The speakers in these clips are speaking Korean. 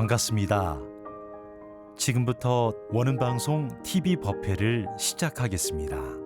반갑습니다. 지금부터 원음방송 TV 법회를 시작하겠습니다.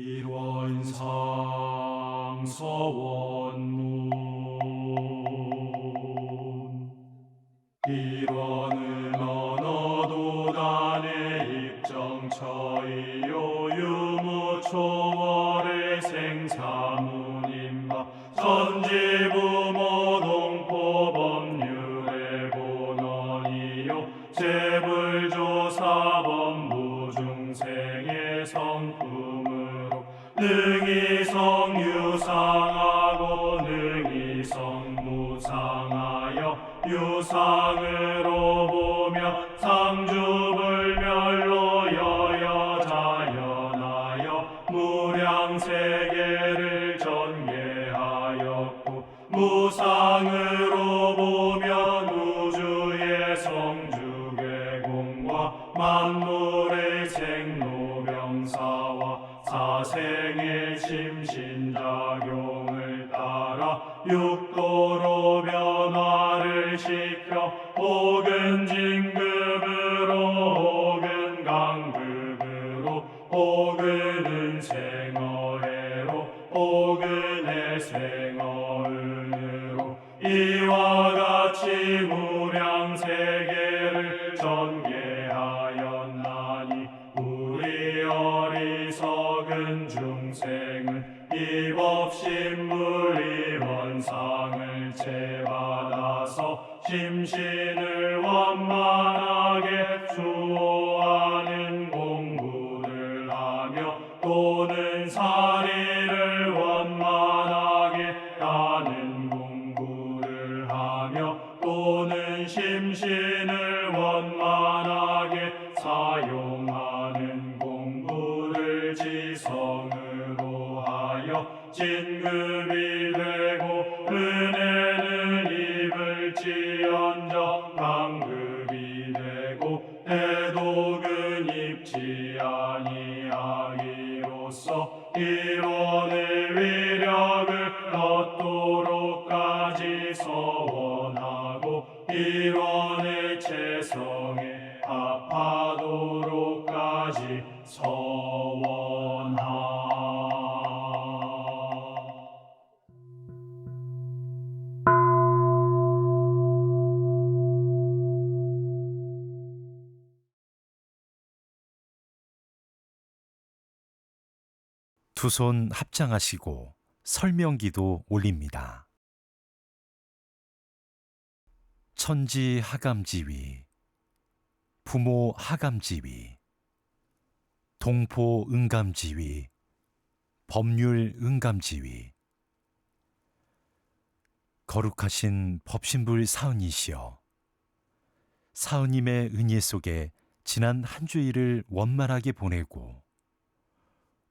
일원상 서원문 일원은 언어도단의 입정처이요 유무초월의 생사문임바 전지부모 동포법률의 본원이요 재불조사법무 중생의 성품으로 능히 성유상하고 능히 성무상하여 유상으로 보며 상주불멸로 여여자연하여 무량세계를 전개하였고 무상 만물의 생로병사와 사생의 심신작용을 따라 육도로 변화를 시켜 혹은 진급으로 혹은 강급으로 혹은 은생어해로 혹은 해생어은으로 이와 같이 무량세계를 전개하였나니 우리 어리석은 중생은 입업신물이 원상을 채받아서 심신을 원만하게 수호하는 공부를 하며 또는 사리를 원만하게 하는 공부를 하며 또는 심신을 원만하게 사용하는 공부를 지성으로 하여 진급이 되고 은혜는 입을지언정 강급이 되고 대독은 입지 아니하기로써 이론의 위력을 얻도록까지 서원하고 이론의 체성에 합하도록까지 서원하. 두 손 합장하시고 설명기도 올립니다. 천지 하감지위, 부모 하감지위, 동포 응감지위, 법률 응감지위. 거룩하신 법신불 사은이시여, 사은님의 은혜 속에 지난 한 주일을 원만하게 보내고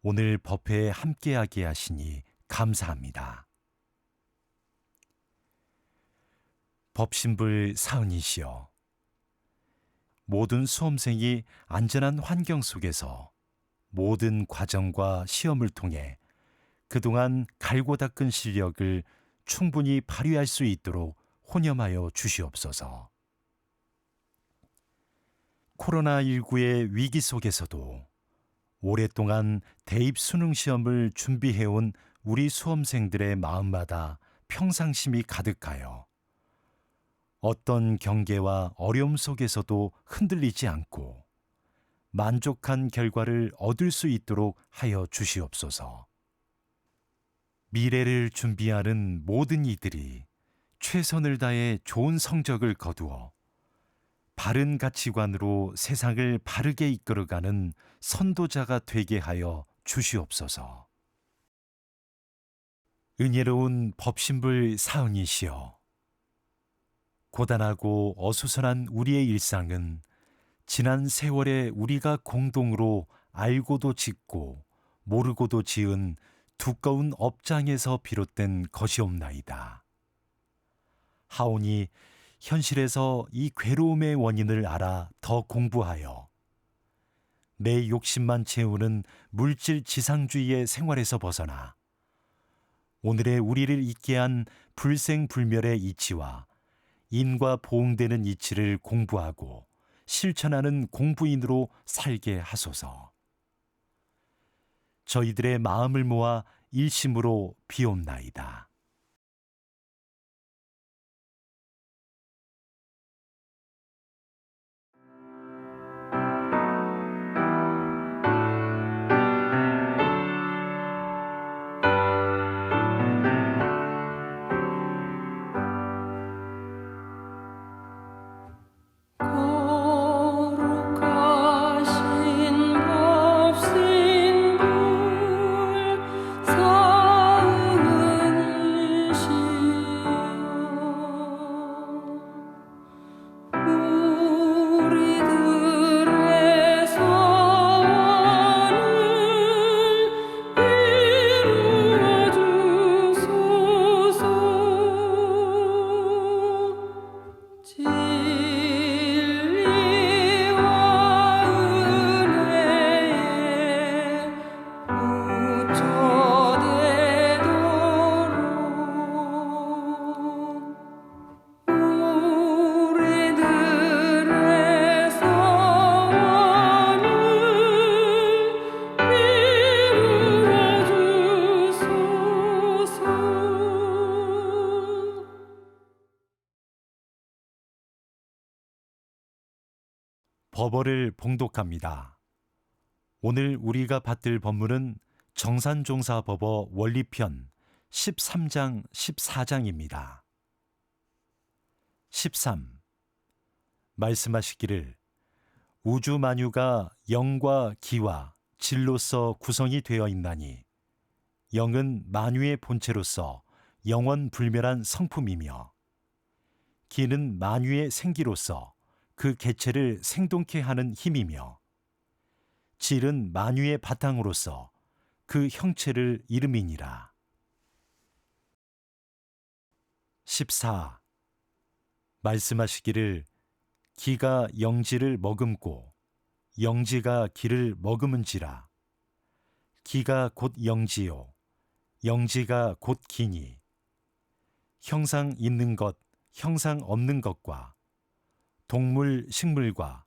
오늘 법회에 함께하게 하시니 감사합니다. 법신불 사은이시여, 모든 수험생이 안전한 환경 속에서 모든 과정과 시험을 통해 그동안 갈고 닦은 실력을 충분히 발휘할 수 있도록 혼념하여 주시옵소서. 코로나19의 위기 속에서도 오랫동안 대입 수능 시험을 준비해온 우리 수험생들의 마음마다 평상심이 가득하여 어떤 경계와 어려움 속에서도 흔들리지 않고 만족한 결과를 얻을 수 있도록 하여 주시옵소서. 미래를 준비하는 모든 이들이 최선을 다해 좋은 성적을 거두어 바른 가치관으로 세상을 바르게 이끌어가는 선도자가 되게 하여 주시옵소서. 은혜로운 법신불 사은이시여, 고단하고 어수선한 우리의 일상은 지난 세월에 우리가 공동으로 알고도 짓고 모르고도 지은 두꺼운 업장에서 비롯된 것이옵나이다. 하오니 현실에서 이 괴로움의 원인을 알아 더 공부하여 내 욕심만 채우는 물질 지상주의의 생활에서 벗어나 오늘의 우리를 있게 한 불생불멸의 이치와 인과 보응되는 이치를 공부하고 실천하는 공부인으로 살게 하소서. 저희들의 마음을 모아 일심으로 비옵나이다. 거룩하신 법신불 사은이시여 법어를 봉독합니다. 오늘 우리가 받들 법문은 정산종사법어 원리편 13장 14장입니다. 13. 말씀하시기를 우주 만유가 영과 기와 질로서 구성이 되어 있나니 영은 만유의 본체로서 영원 불멸한 성품이며 기는 만유의 생기로서 그 개체를 생동케 하는 힘이며 질은 만유의 바탕으로서 그 형체를 이름이니라. 14. 말씀하시기를 기가 영지를 머금고 영지가 기를 머금은지라. 기가 곧 영지요 영지가 곧 기니 형상 있는 것 형상 없는 것과 동물 식물과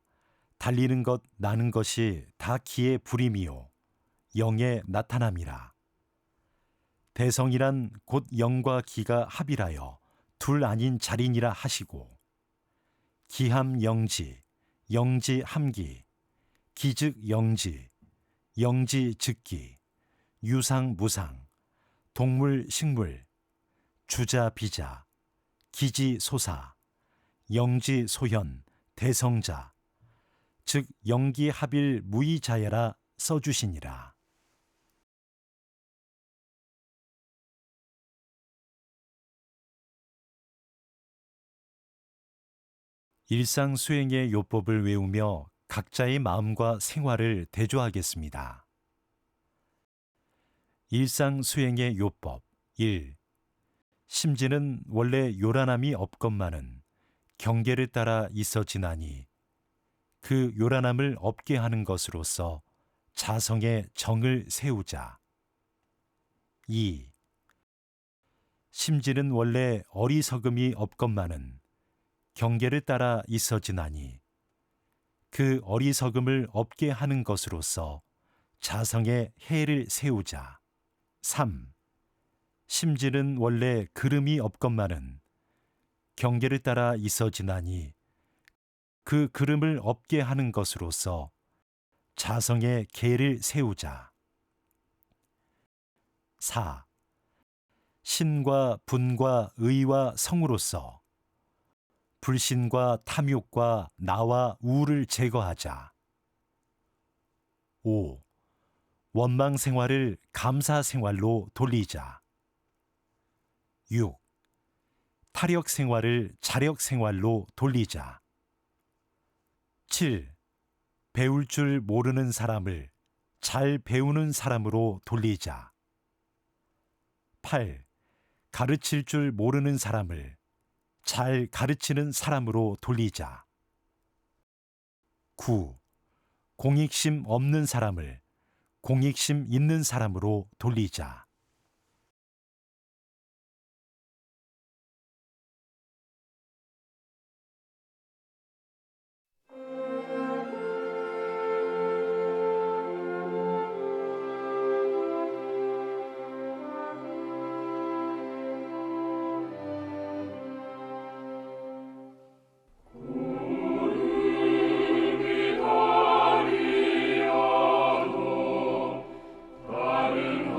달리는 것 나는 것이 다 기의 불임이요 영의 나타남이라. 대성이란 곧 영과 기가 합이라여 둘 아닌 자린이라 하시고 기함 영지 영지 함기 기즉 영지 영지 즉기 유상 무상 동물 식물 주자 비자 기지 소사 영지 소현 대성자 즉 영기 합일 무이자야라 써주시니라. 일상 수행의 요법을 외우며 각자의 마음과 생활을 대조하겠습니다. 일상 수행의 요법 1. 심지는 원래 요란함이 없건만은 경계를 따라 있어지나니 그 요란함을 없게 하는 것으로서 자성의 정을 세우자. 2. 심지는 원래 어리석음이 없건만은 경계를 따라 있어지나니 그 어리석음을 없게 하는 것으로서 자성의 해를 세우자. 3. 심지는 원래 그름이 없건만은 경계를 따라 있어지나니 그 그름을 없게 하는 것으로서 자성의 계를 세우자. 4. 신과 분과 의와 성으로서 불신과 탐욕과 나와 우를 제거하자. 5. 원망 생활을 감사 생활로 돌리자. 6. 타력 생활을 자력 생활로 돌리자. 7. 배울 줄 모르는 사람을 잘 배우는 사람으로 돌리자. 8. 가르칠 줄 모르는 사람을 잘 가르치는 사람으로 돌리자. 9. 공익심 없는 사람을 공익심 있는 사람으로 돌리자. 다른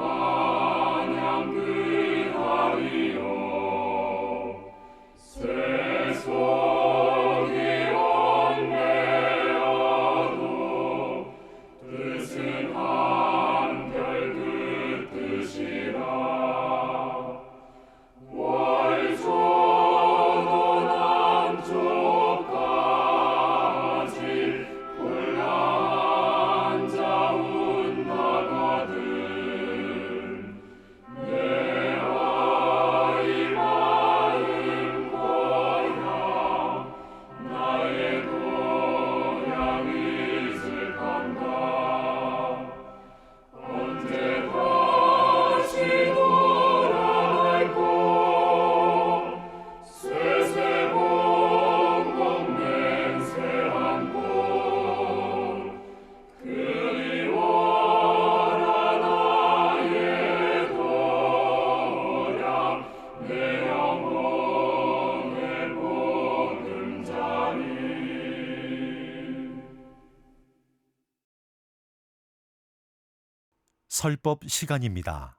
설법 시간입니다.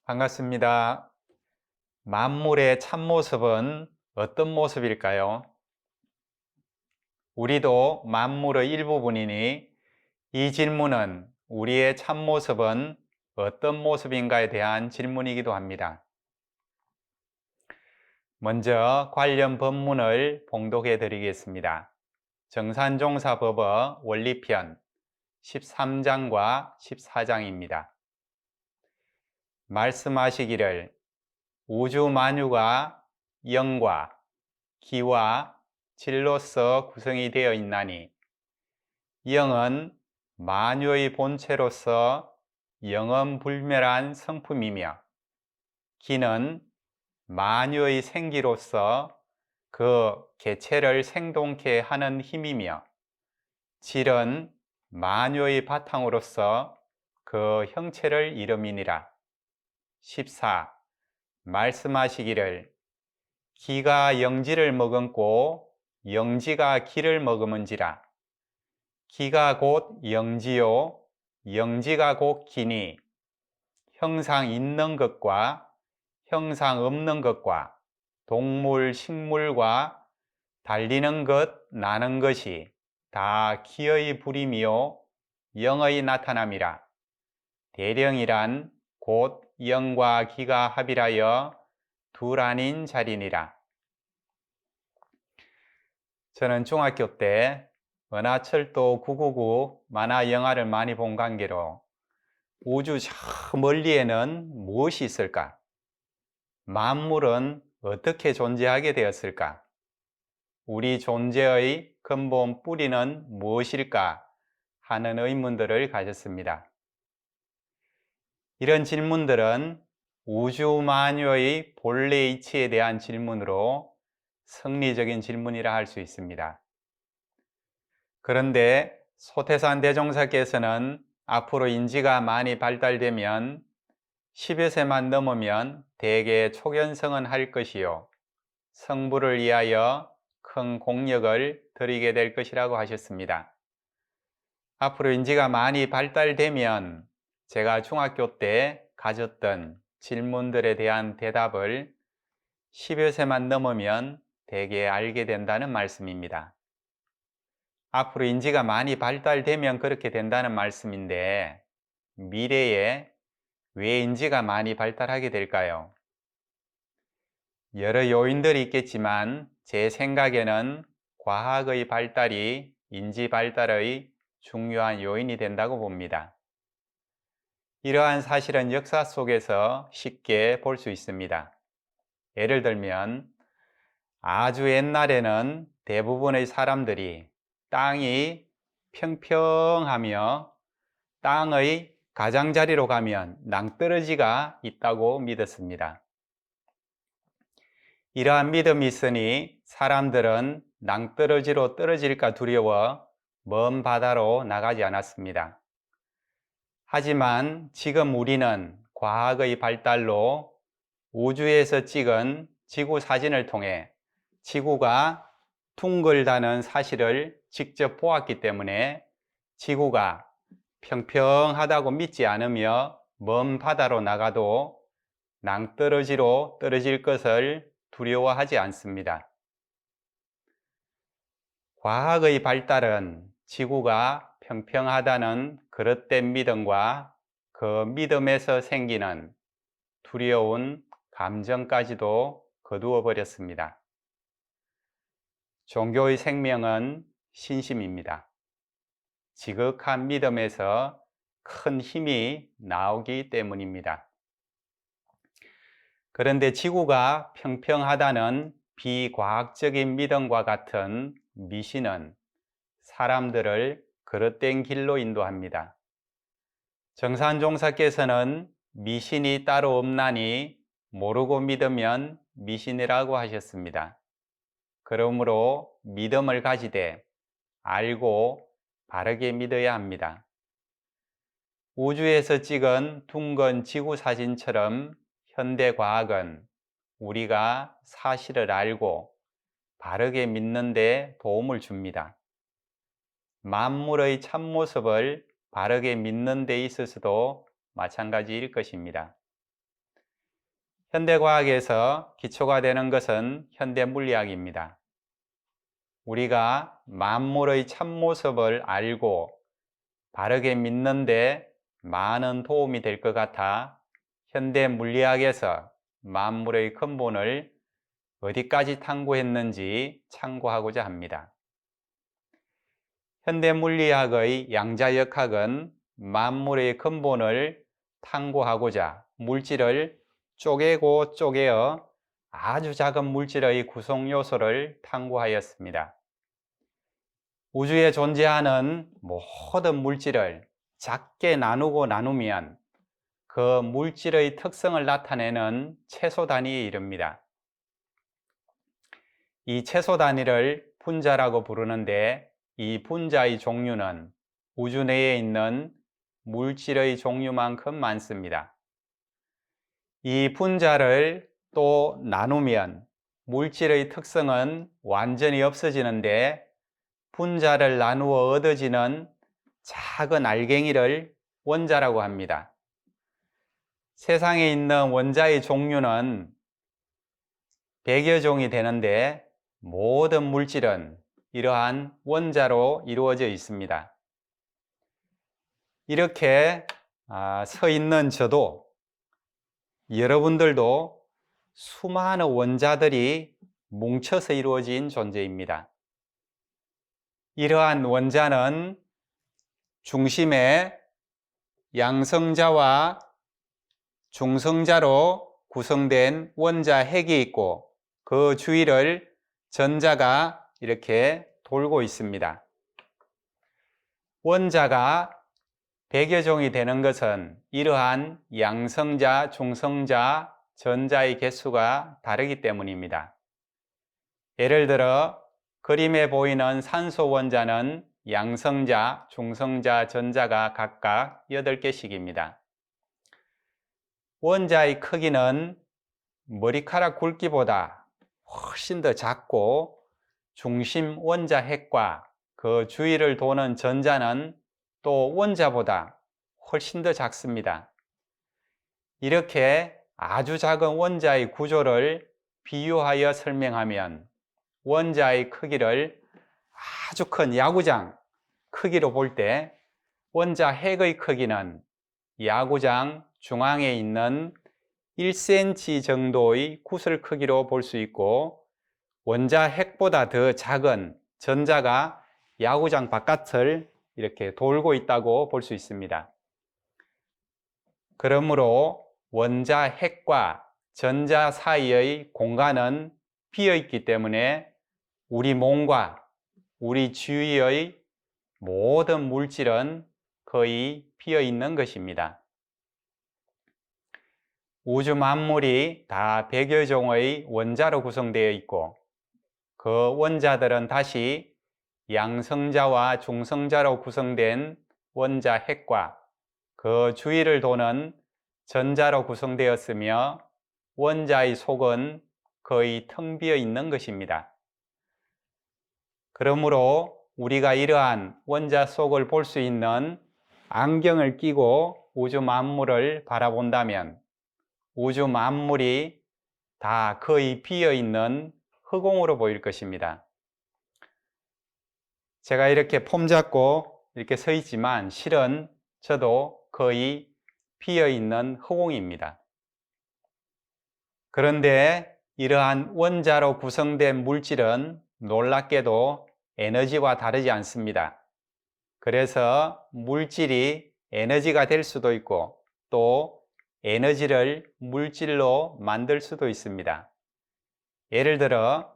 반갑습니다. 만물의 참모습은 어떤 모습일까요? 우리도 만물의 일부분이니 이 질문은 우리의 참모습은 어떤 모습인가에 대한 질문이기도 합니다. 먼저 관련 본문을 봉독해 드리겠습니다. 정산종사법의 원리편 13장과 14장입니다. 말씀하시기를 우주 만유가 영과 기와 질로서 구성이 되어 있나니 영은 만유의 본체로서 영원불멸한 성품이며 기는 만유의 생기로서 그 개체를 생동케 하는 힘이며 질은 만유의 바탕으로서 그 형체를 이름이니라. 14. 말씀하시기를 기가 영지를 머금고 영지가 기를 머금은지라. 기가 곧 영지요 영지가 곧 기니 형상 있는 것과 형상 없는 것과 동물, 식물과 달리는 것, 나는 것이 다 기의 부림이요 영의 나타남이라. 대령이란 곧 영과 기가 합이라여 둘 아닌 자리니라. 저는 중학교 때 은하철도 999 만화 영화를 많이 본 관계로 우주 저 멀리에는 무엇이 있을까? 만물은 어떻게 존재하게 되었을까? 우리 존재의 근본 뿌리는 무엇일까? 하는 의문들을 가졌습니다. 이런 질문들은 우주 만유의 본래 이치에 대한 질문으로 성리적인 질문이라 할 수 있습니다. 그런데 소태산 대종사께서는 앞으로 인지가 많이 발달되면 10여 세만 넘으면 대개 초견성은 할 것이요 성부를 위하여 큰 공력을 들이게 될 것이라고 하셨습니다. 앞으로 인지가 많이 발달되면 제가 중학교 때 가졌던 질문들에 대한 대답을 10여 세만 넘으면 대개 알게 된다는 말씀입니다. 앞으로 인지가 많이 발달되면 그렇게 된다는 말씀인데 미래에 왜 인지가 많이 발달하게 될까요? 여러 요인들이 있겠지만 제 생각에는 과학의 발달이 인지 발달의 중요한 요인이 된다고 봅니다. 이러한 사실은 역사 속에서 쉽게 볼 수 있습니다. 예를 들면 아주 옛날에는 대부분의 사람들이 땅이 평평하며 땅의 가장자리로 가면 낭떠러지가 있다고 믿었습니다. 이러한 믿음이 있으니 사람들은 낭떠러지로 떨어질까 두려워 먼 바다로 나가지 않았습니다. 하지만 지금 우리는 과학의 발달로 우주에서 찍은 지구 사진을 통해 지구가 둥글다는 사실을 직접 보았기 때문에 지구가 평평하다고 믿지 않으며 먼 바다로 나가도 낭떠러지로 떨어질 것을 두려워하지 않습니다. 과학의 발달은 지구가 평평하다는 그릇된 믿음과 그 믿음에서 생기는 두려운 감정까지도 거두어 버렸습니다. 종교의 생명은 신심입니다. 지극한 믿음에서 큰 힘이 나오기 때문입니다. 그런데 지구가 평평하다는 비과학적인 믿음과 같은 미신은 사람들을 그릇된 길로 인도합니다. 정산종사께서는 미신이 따로 없나니 모르고 믿으면 미신이라고 하셨습니다. 그러므로 믿음을 가지되 알고 바르게 믿어야 합니다. 우주에서 찍은 둥근 지구 사진처럼 현대과학은 우리가 사실을 알고 바르게 믿는 데 도움을 줍니다. 만물의 참모습을 바르게 믿는 데 있어서도 마찬가지일 것입니다. 현대과학에서 기초가 되는 것은 현대물리학입니다. 우리가 만물의 참모습을 알고 바르게 믿는데 많은 도움이 될 것 같아 현대물리학에서 만물의 근본을 어디까지 탐구했는지 참고하고자 합니다. 현대물리학의 양자역학은 만물의 근본을 탐구하고자 물질을 쪼개고 쪼개어 아주 작은 물질의 구성 요소를 탐구하였습니다. 우주에 존재하는 모든 물질을 작게 나누고 나누면 그 물질의 특성을 나타내는 최소 단위에 이릅니다. 이 최소 단위를 분자라고 부르는데 이 분자의 종류는 우주 내에 있는 물질의 종류만큼 많습니다. 이 분자를 또 나누면 물질의 특성은 완전히 없어지는데 분자를 나누어 얻어지는 작은 알갱이를 원자라고 합니다. 세상에 있는 원자의 종류는 100여 종이 되는데 모든 물질은 이러한 원자로 이루어져 있습니다. 이렇게 서 있는 저도 여러분들도 수많은 원자들이 뭉쳐서 이루어진 존재입니다. 이러한 원자는 중심에 양성자와 중성자로 구성된 원자 핵이 있고 그 주위를 전자가 이렇게 돌고 있습니다. 원자가 100여 종이 되는 것은 이러한 양성자, 중성자, 전자의 개수가 다르기 때문입니다. 예를 들어 그림에 보이는 산소 원자는 양성자, 중성자, 전자가 각각 8개씩입니다. 원자의 크기는 머리카락 굵기보다 훨씬 더 작고 중심 원자 핵과 그 주위를 도는 전자는 또 원자보다 훨씬 더 작습니다. 이렇게 아주 작은 원자의 구조를 비유하여 설명하면 원자의 크기를 아주 큰 야구장 크기로 볼 때 원자 핵의 크기는 야구장 중앙에 있는 1cm 정도의 구슬 크기로 볼 수 있고 원자 핵보다 더 작은 전자가 야구장 바깥을 이렇게 돌고 있다고 볼 수 있습니다. 그러므로 원자 핵과 전자 사이의 공간은 비어 있기 때문에 우리 몸과 우리 주위의 모든 물질은 거의 비어 있는 것입니다. 우주 만물이 다 100여 종의 원자로 구성되어 있고 그 원자들은 다시 양성자와 중성자로 구성된 원자 핵과 그 주위를 도는 전자로 구성되었으며 원자의 속은 거의 텅 비어 있는 것입니다. 그러므로 우리가 이러한 원자 속을 볼 수 있는 안경을 끼고 우주 만물을 바라본다면 우주 만물이 다 거의 비어 있는 흑공으로 보일 것입니다. 제가 이렇게 폼 잡고 이렇게 서 있지만 실은 저도 거의 비어 있는 흑공입니다. 그런데 이러한 원자로 구성된 물질은 놀랍게도 에너지와 다르지 않습니다. 그래서 물질이 에너지가 될 수도 있고 또 에너지를 물질로 만들 수도 있습니다. 예를 들어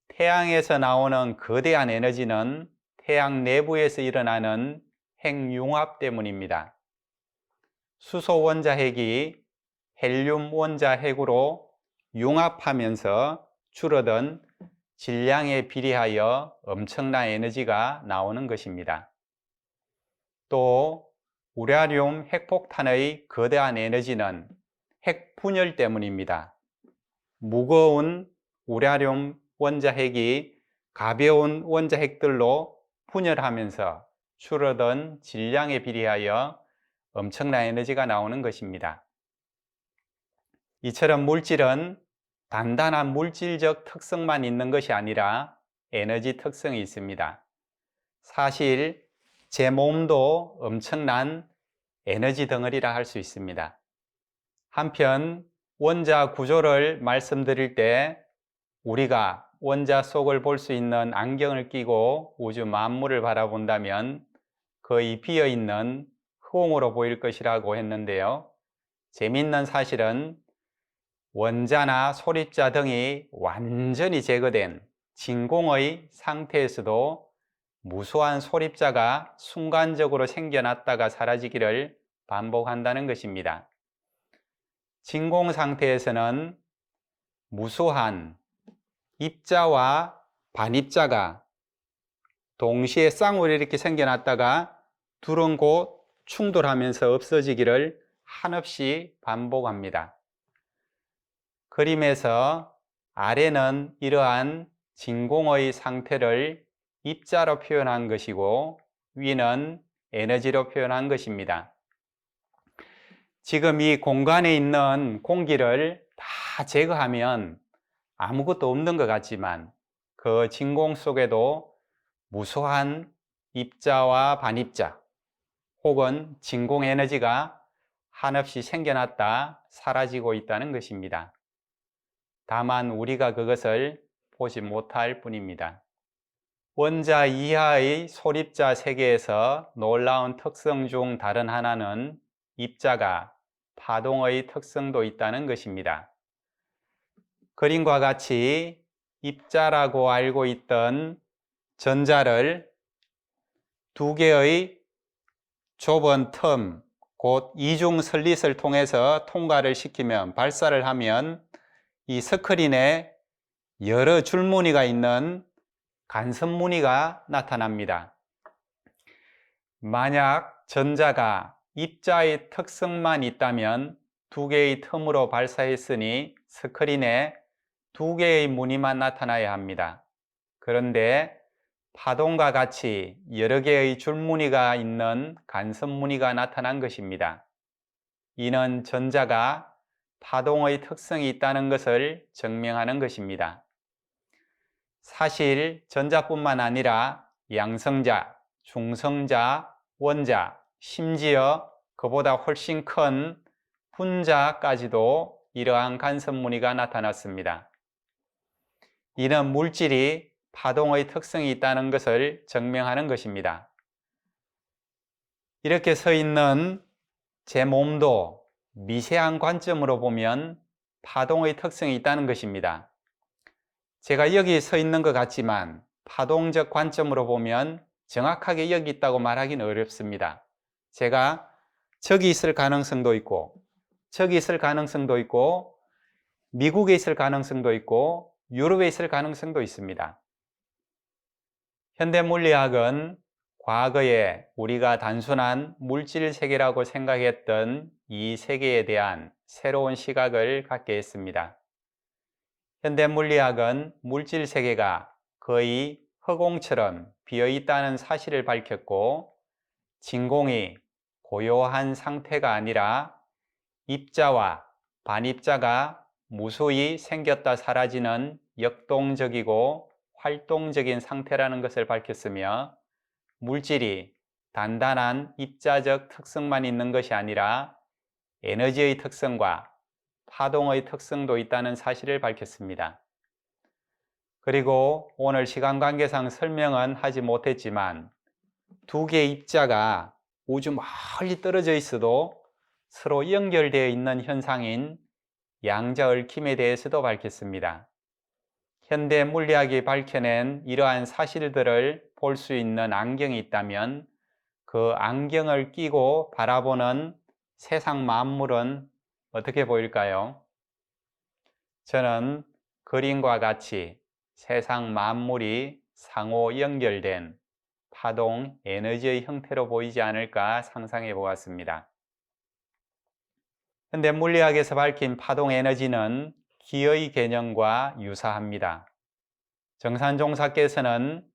태양에서 나오는 거대한 에너지는 태양 내부에서 일어나는 핵융합 때문입니다. 수소 원자 핵이 헬륨 원자 핵으로 융합하면서 줄어든 질량에 비례하여 엄청난 에너지가 나오는 것입니다. 또 우라늄 핵폭탄의 거대한 에너지는 핵 분열 때문입니다. 무거운 우라늄 원자핵이 가벼운 원자핵들로 분열하면서 줄어든 질량에 비례하여 엄청난 에너지가 나오는 것입니다. 이처럼 물질은 단단한 물질적 특성만 있는 것이 아니라 에너지 특성이 있습니다. 사실 제 몸도 엄청난 에너지 덩어리라 할 수 있습니다. 한편 원자 구조를 말씀드릴 때 우리가 원자 속을 볼 수 있는 안경을 끼고 우주 만물을 바라본다면 거의 비어있는 허공으로 보일 것이라고 했는데요. 재미있는 사실은 원자나 소립자 등이 완전히 제거된 진공의 상태에서도 무수한 소립자가 순간적으로 생겨났다가 사라지기를 반복한다는 것입니다. 진공 상태에서는 무수한 입자와 반입자가 동시에 쌍으로 이렇게 생겨났다가 둘은 곧 충돌하면서 없어지기를 한없이 반복합니다. 그림에서 아래는 이러한 진공의 상태를 입자로 표현한 것이고 위는 에너지로 표현한 것입니다. 지금 이 공간에 있는 공기를 다 제거하면 아무것도 없는 것 같지만 그 진공 속에도 무수한 입자와 반입자 혹은 진공 에너지가 한없이 생겨났다 사라지고 있다는 것입니다. 다만 우리가 그것을 보지 못할 뿐입니다. 원자 이하의 소립자 세계에서 놀라운 특성 중 다른 하나는 입자가 파동의 특성도 있다는 것입니다. 그림과 같이 입자라고 알고 있던 전자를 두 개의 좁은 틈, 곧 이중 슬릿을 통해서 통과를 시키면 발사를 하면 이 스크린에 여러 줄무늬가 있는 간섭무늬가 나타납니다. 만약 전자가 입자의 특성만 있다면 두 개의 틈으로 발사했으니 스크린에 두 개의 무늬만 나타나야 합니다. 그런데 파동과 같이 여러 개의 줄무늬가 있는 간섭무늬가 나타난 것입니다. 이는 전자가 파동의 특성이 있다는 것을 증명하는 것입니다. 사실 전자뿐만 아니라 양성자, 중성자, 원자, 심지어 그보다 훨씬 큰 분자까지도 이러한 간섭무늬가 나타났습니다. 이는 물질이 파동의 특성이 있다는 것을 증명하는 것입니다. 이렇게 서 있는 제 몸도 미세한 관점으로 보면 파동의 특성이 있다는 것입니다. 제가 여기 서 있는 것 같지만 파동적 관점으로 보면 정확하게 여기 있다고 말하기는 어렵습니다. 제가 저기 있을 가능성도 있고 저기 있을 가능성도 있고 미국에 있을 가능성도 있고 유럽에 있을 가능성도 있습니다. 현대물리학은 과거에 우리가 단순한 물질 세계라고 생각했던 이 세계에 대한 새로운 시각을 갖게 했습니다. 현대물리학은 물질 세계가 거의 허공처럼 비어있다는 사실을 밝혔고 진공이 고요한 상태가 아니라 입자와 반입자가 무수히 생겼다 사라지는 역동적이고 활동적인 상태라는 것을 밝혔으며 물질이 단단한 입자적 특성만 있는 것이 아니라 에너지의 특성과 파동의 특성도 있다는 사실을 밝혔습니다. 그리고 오늘 시간 관계상 설명은 하지 못했지만 두 개의 입자가 우주 멀리 떨어져 있어도 서로 연결되어 있는 현상인 양자 얽힘에 대해서도 밝혔습니다. 현대 물리학이 밝혀낸 이러한 사실들을 볼 수 있는 안경이 있다면 그 안경을 끼고 바라보는 세상 만물은 어떻게 보일까요? 저는 그림과 같이 세상 만물이 상호 연결된 파동 에너지의 형태로 보이지 않을까 상상해 보았습니다. 현대 물리학에서 밝힌 파동 에너지는 기의 개념과 유사합니다. 정산종사께서는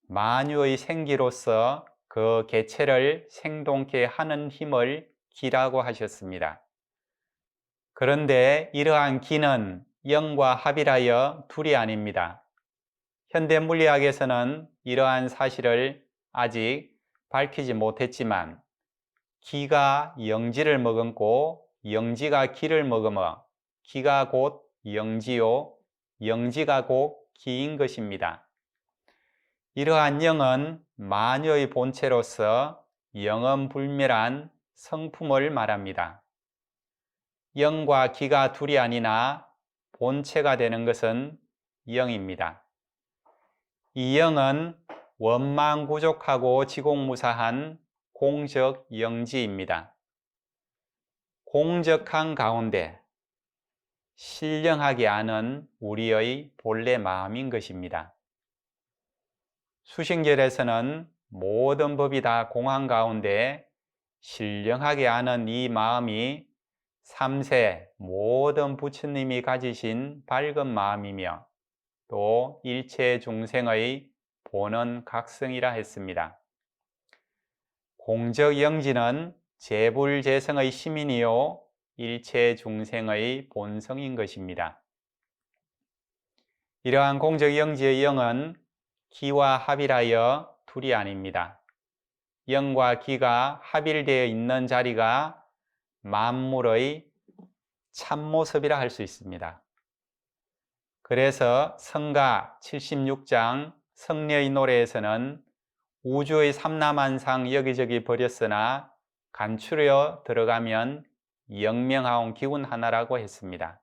만유의 생기로서 그 개체를 생동케 하는 힘을 기라고 하셨습니다. 그런데 이러한 기는 영과 합이라여 둘이 아닙니다. 현대 물리학에서는 이러한 사실을 아직 밝히지 못했지만 기가 영지를 머금고 영지가 기를 머금어 기가 곧 영지요 영지가 곧 기인 것입니다. 이러한 영은 만유의 본체로서 영원불멸한 성품을 말합니다. 영과 기가 둘이 아니나 본체가 되는 것은 영입니다. 이 영은 원망구족하고 지공무사한 공적 영지입니다. 공적한 가운데 신령하게 아는 우리의 본래 마음인 것입니다. 수신결에서는 모든 법이 다 공한 가운데 신령하게 아는 이 마음이 삼세 모든 부처님이 가지신 밝은 마음이며 또 일체 중생의 본원 각성이라 했습니다. 공적 영지는 재불재성의 시민이요 일체 중생의 본성인 것입니다. 이러한 공적 영지의 영은 기와 합일하여 둘이 아닙니다. 영과 기가 합일되어 있는 자리가 만물의 참모습이라 할 수 있습니다. 그래서 성가 76장 성례의 노래에서는 우주의 삼라만상 여기저기 버렸으나 간추려 들어가면 영명하온 기운 하나라고 했습니다.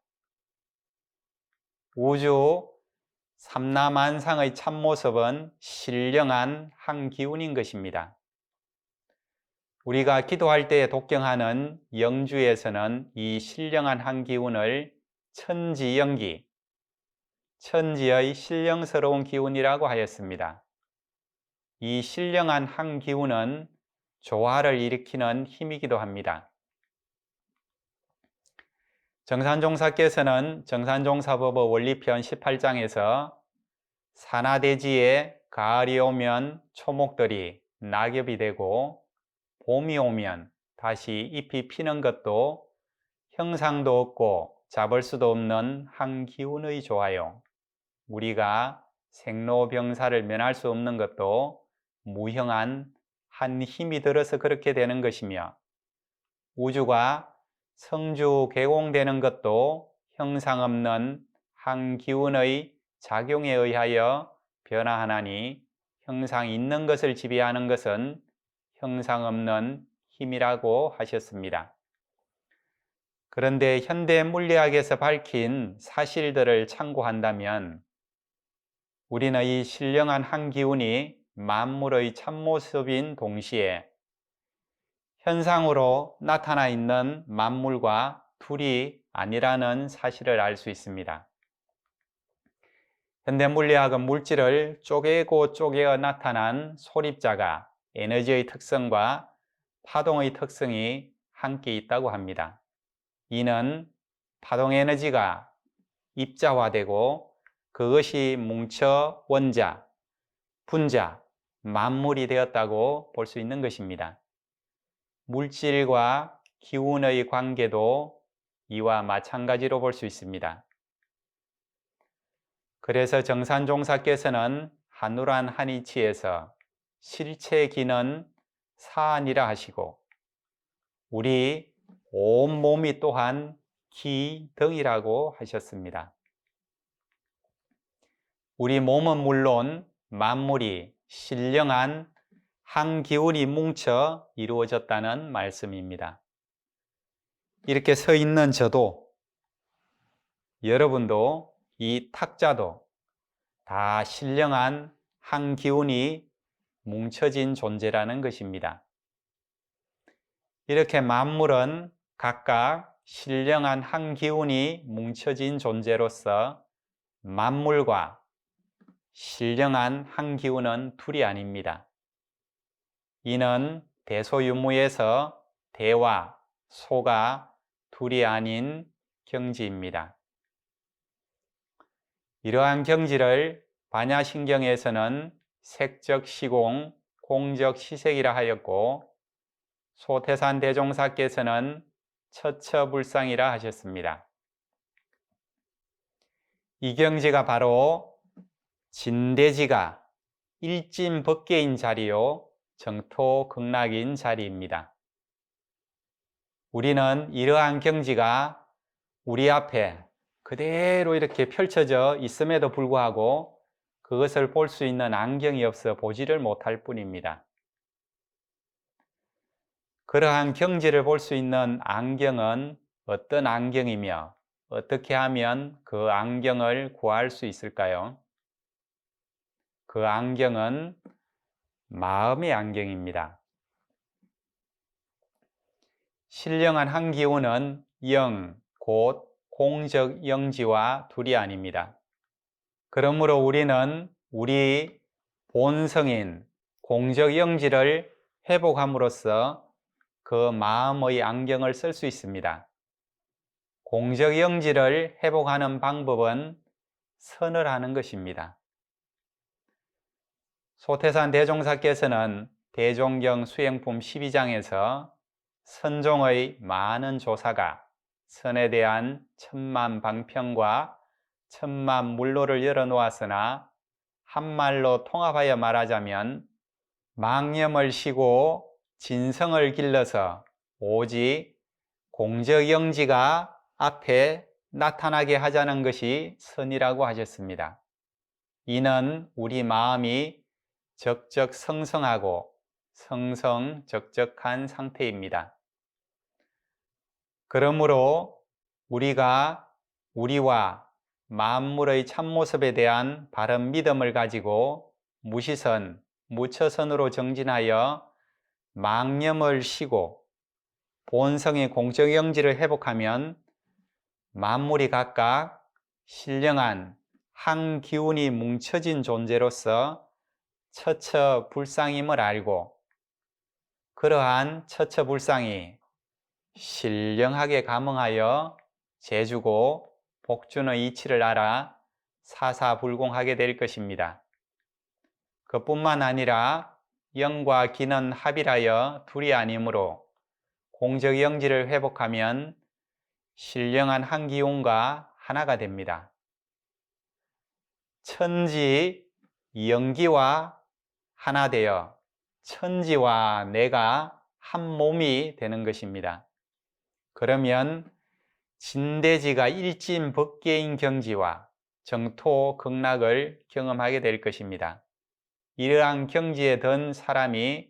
우주 삼라만상의 참모습은 신령한 한 기운인 것입니다. 우리가 기도할 때 독경하는 영주에서는 이 신령한 한 기운을 천지영기, 천지의 신령스러운 기운이라고 하였습니다. 이 신령한 한 기운은 조화를 일으키는 힘이기도 합니다. 정산종사께서는 정산종사법의 원리편 18장에서 산하대지에 가을이 오면 초목들이 낙엽이 되고 봄이 오면 다시 잎이 피는 것도 형상도 없고 잡을 수도 없는 한 기운의 조화요. 우리가 생로병사를 면할 수 없는 것도 무형한 한 힘이 들어서 그렇게 되는 것이며 우주가 성주 개공되는 것도 형상 없는 한 기운의 작용에 의하여 변화하나니 형상 있는 것을 지배하는 것은 형상 없는 힘이라고 하셨습니다. 그런데 현대 물리학에서 밝힌 사실들을 참고한다면 우리는 이 신령한 한 기운이 만물의 참모습인 동시에 현상으로 나타나 있는 만물과 둘이 아니라는 사실을 알 수 있습니다. 현대 물리학은 물질을 쪼개고 쪼개어 나타난 소립자가 에너지의 특성과 파동의 특성이 함께 있다고 합니다. 이는 파동 에너지가 입자화되고 그것이 뭉쳐 원자, 분자, 만물이 되었다고 볼 수 있는 것입니다. 물질과 기운의 관계도 이와 마찬가지로 볼 수 있습니다. 그래서 정산종사께서는 한우란 한이치에서 실체기는 사안이라 하시고 우리 온몸이 또한 기등이라고 하셨습니다. 우리 몸은 물론 만물이 신령한 한 기운이 뭉쳐 이루어졌다는 말씀입니다. 이렇게 서 있는 저도 여러분도 이 탁자도 다 신령한 한 기운이 뭉쳐진 존재라는 것입니다. 이렇게 만물은 각각 신령한 한 기운이 뭉쳐진 존재로서 만물과 신령한 한 기운은 둘이 아닙니다. 이는 대소유무에서 대와 소가 둘이 아닌 경지입니다. 이러한 경지를 반야신경에서는 색적 시공, 공적 시색이라 하였고 소태산 대종사께서는 처처불상이라 하셨습니다. 이 경지가 바로 진대지가 일진법계인 자리요 정토극락인 자리입니다. 우리는 이러한 경지가 우리 앞에 그대로 이렇게 펼쳐져 있음에도 불구하고 그것을 볼 수 있는 안경이 없어 보지를 못할 뿐입니다. 그러한 경지를 볼 수 있는 안경은 어떤 안경이며 어떻게 하면 그 안경을 구할 수 있을까요? 그 안경은 마음의 안경입니다. 신령한 한 기운은 영, 곧 공적 영지와 둘이 아닙니다. 그러므로 우리는 우리 본성인 공적 영지를 회복함으로써 그 마음의 안경을 쓸 수 있습니다. 공적 영지를 회복하는 방법은 선을 하는 것입니다. 소태산 대종사께서는 대종경 수행품 12장에서 선종의 많은 조사가 선에 대한 천만 방편과 천만 물로를 열어놓았으나 한말로 통합하여 말하자면 망념을 쉬고 진성을 길러서 오직 공적영지가 앞에 나타나게 하자는 것이 선이라고 하셨습니다. 이는 우리 마음이 적적성성하고 성성적적한 상태입니다. 그러므로 우리가 우리와 만물의 참모습에 대한 바른 믿음을 가지고 무시선, 무처선으로 정진하여 망념을 쉬고 본성의 공적영지를 회복하면 만물이 각각 신령한 한 기운이 뭉쳐진 존재로서 처처불상임을 알고 그러한 처처불상이 신령하게 감응하여 재주고 복주의 이치를 알아 사사불공하게 될 것입니다. 그뿐만 아니라 영과 기는 합일하여 둘이 아니므로 공적영지를 회복하면 신령한 한 기운과 하나가 됩니다. 천지 영기와 하나 되어 천지와 내가 한 몸이 되는 것입니다. 그러면 진대지가 일진법계인 경지와 정토극락을 경험하게 될 것입니다. 이러한 경지에 든 사람이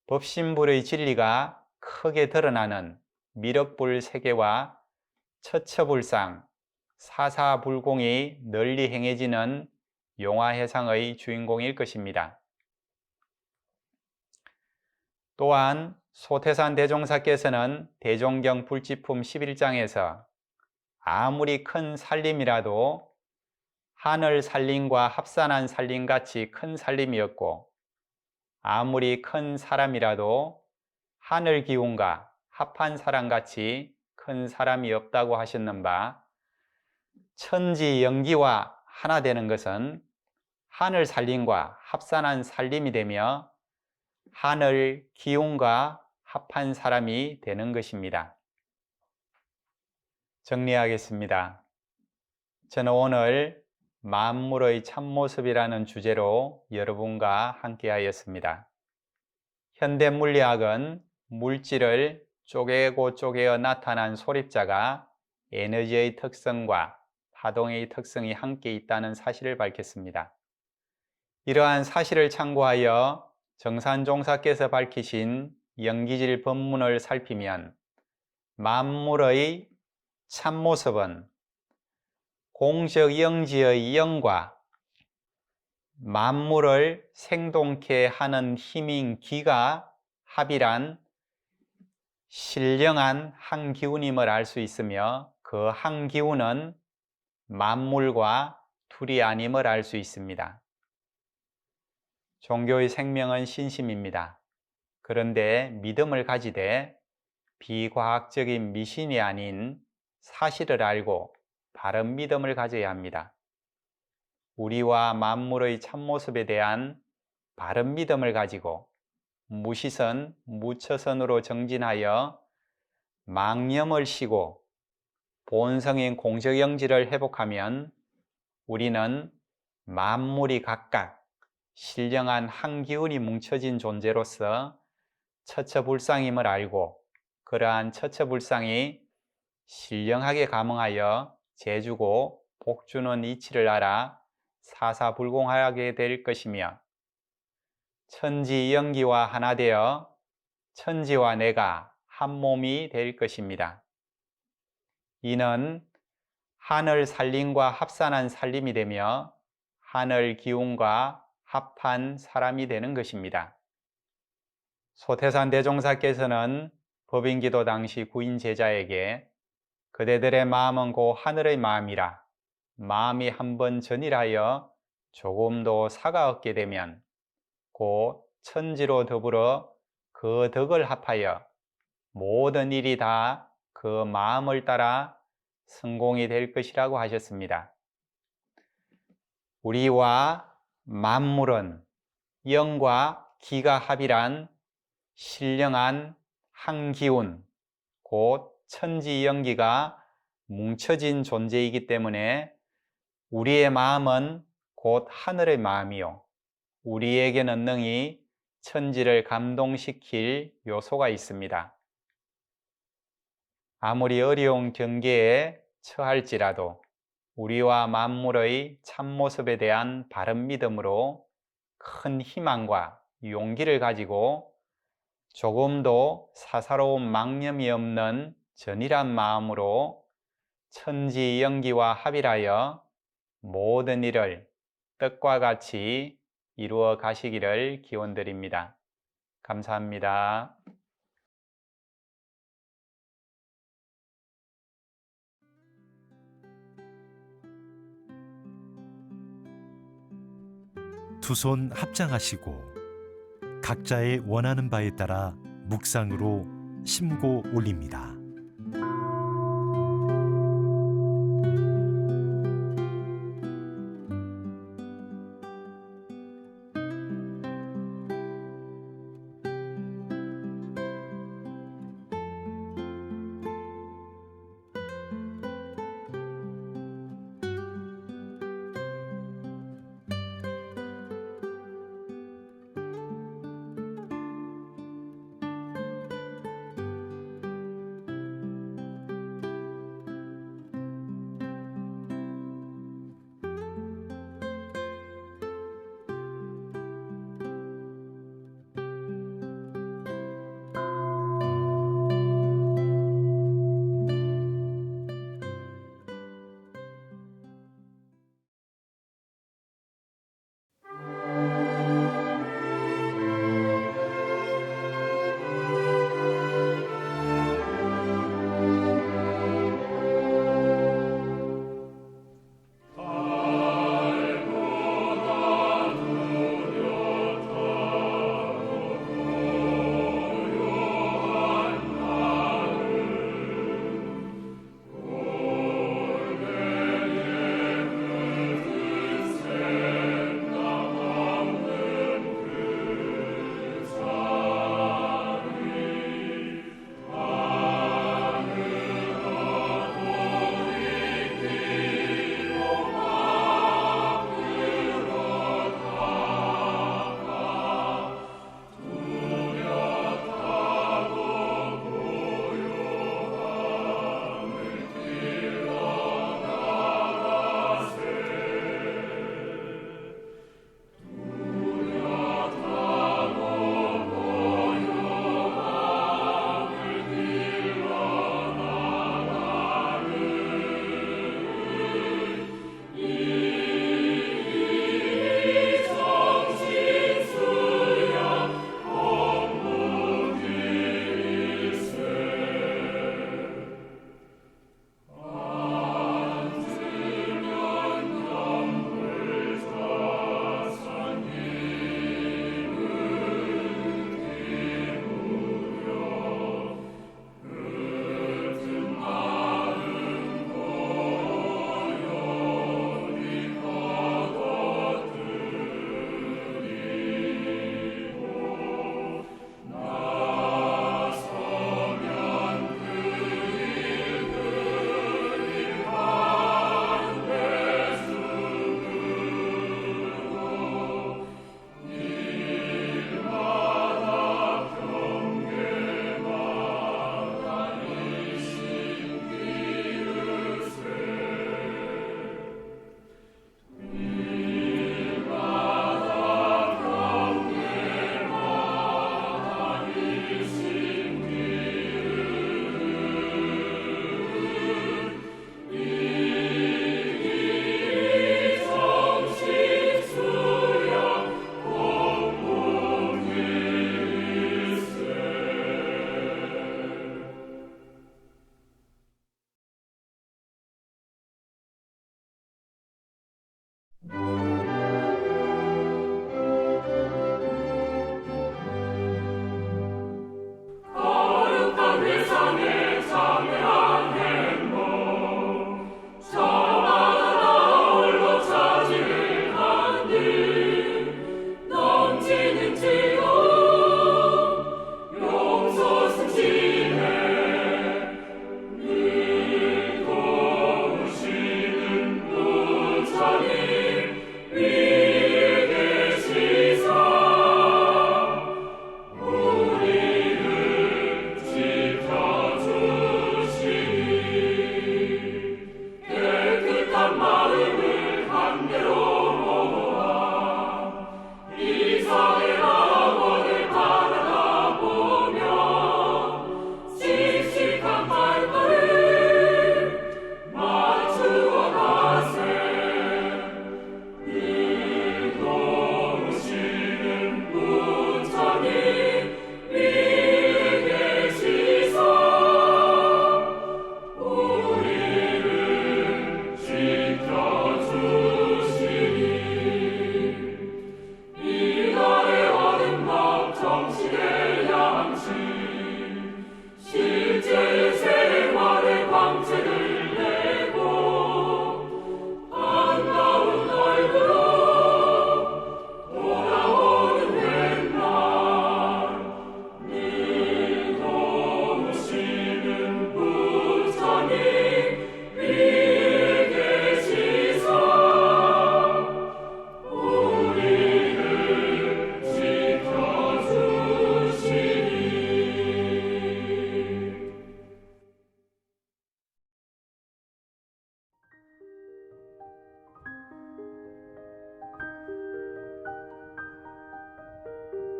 법신불의 진리가 크게 드러나는 미륵불 세계와 처처불상, 사사불공이 널리 행해지는 용화해상의 주인공일 것입니다. 또한 소태산 대종사께서는 대종경 불지품 11장에서 아무리 큰 살림이라도 하늘 살림과 합산한 살림같이 큰 살림이었고 아무리 큰 사람이라도 하늘 기운과 합한 사람같이 큰 사람이 없다고 하셨는 바 천지 영기와 하나 되는 것은 하늘 살림과 합산한 살림이 되며 하늘 기운과 합한 사람이 되는 것입니다. 정리하겠습니다. 저는 오늘 만물의 참모습이라는 주제로 여러분과 함께 하였습니다. 현대 물리학은 물질을 쪼개고 쪼개어 나타난 소립자가 에너지의 특성과 파동의 특성이 함께 있다는 사실을 밝혔습니다. 이러한 사실을 참고하여 정산종사께서 밝히신 영기질 법문을 살피면 만물의 참모습은 공적 영지의 영과 만물을 생동케 하는 힘인 기가 합일한 신령한 한 기운임을 알 수 있으며 그 한 기운은 만물과 둘이 아님을 알 수 있습니다. 종교의 생명은 신심입니다. 그런데 믿음을 가지되 비과학적인 미신이 아닌 사실을 알고 바른 믿음을 가져야 합니다. 우리와 만물의 참모습에 대한 바른 믿음을 가지고 무시선, 무처선으로 정진하여 망념을 쉬고 본성인 공적영지를 회복하면 우리는 만물이 각각 신령한 한 기운이 뭉쳐진 존재로서 처처불상임을 알고 그러한 처처불상이 신령하게 감응하여 재주고 복주는 이치를 알아 사사불공하게 될 것이며 천지영기와 하나 되어 천지와 내가 한 몸이 될 것입니다. 이는 하늘 살림과 합산한 살림이 되며 하늘 기운과 합한 사람이 되는 것입니다. 소태산 대종사께서는 법인기도 당시 구인 제자에게 그대들의 마음은 고 하늘의 마음이라 마음이 한번 전일하여 조금도 사가 얻게 되면 곧 천지로 더불어 그 덕을 합하여 모든 일이 다 그 마음을 따라 성공이 될 것이라고 하셨습니다. 우리와 만물은 영과 기가 합이란 신령한 한 기운, 곧 천지영기가 뭉쳐진 존재이기 때문에 우리의 마음은 곧 하늘의 마음이요 우리에게는 능히 천지를 감동시킬 요소가 있습니다. 아무리 어려운 경계에 처할지라도 우리와 만물의 참모습에 대한 바른 믿음으로 큰 희망과 용기를 가지고 조금도 사사로운 망념이 없는 전일한 마음으로 천지영기와 합일하여 모든 일을 뜻과 같이 이루어 가시기를 기원드립니다. 감사합니다. 두 손 합장하시고 각자의 원하는 바에 따라 묵상으로 심고 올립니다.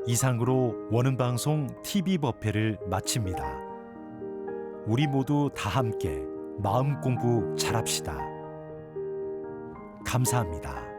이상으로 원음방송 TV법회를 마칩니다. 우리 모두 다 함께 마음 공부 잘합시다. 감사합니다.